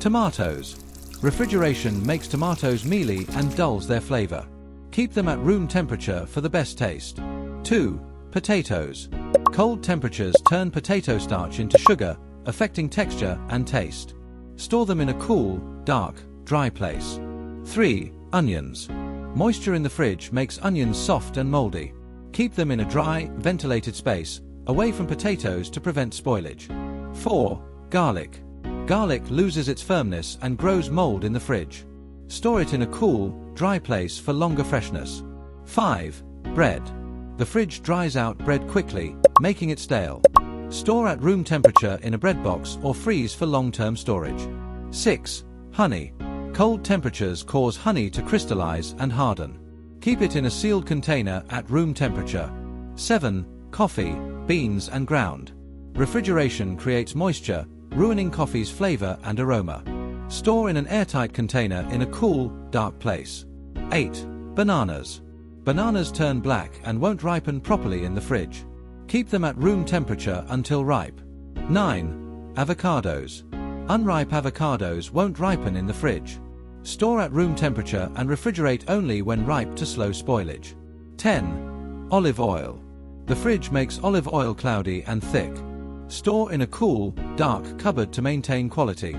Tomatoes. Refrigeration makes tomatoes mealy and dulls their flavor. Keep them at room temperature for the best taste. 2. Potatoes. Cold temperatures turn potato starch into sugar, affecting texture and taste. Store them in a cool, dark, dry place. 3. Onions. Moisture in the fridge makes onions soft and moldy. Keep them in a dry, ventilated space, away from potatoes to prevent spoilage. 4. Garlic. Garlic loses its firmness and grows mold in the fridge. Store it in a cool, dry place for longer freshness. 5. Bread. The fridge dries out bread quickly, making it stale. Store at room temperature in a bread box or freeze for long-term storage. 6. Honey. Cold temperatures cause honey to crystallize and harden. Keep it in a sealed container at room temperature. 7. Coffee, beans and ground. Refrigeration creates moisture, ruining coffee's flavor and aroma. Store in an airtight container in a cool, dark place. 8. Bananas. Bananas turn black and won't ripen properly in the fridge. Keep them at room temperature until ripe. 9. Avocados. Unripe avocados won't ripen in the fridge. Store at room temperature and refrigerate only when ripe to slow spoilage. 10. Olive oil. The fridge makes olive oil cloudy and thick. Store in a cool, dark cupboard to maintain quality.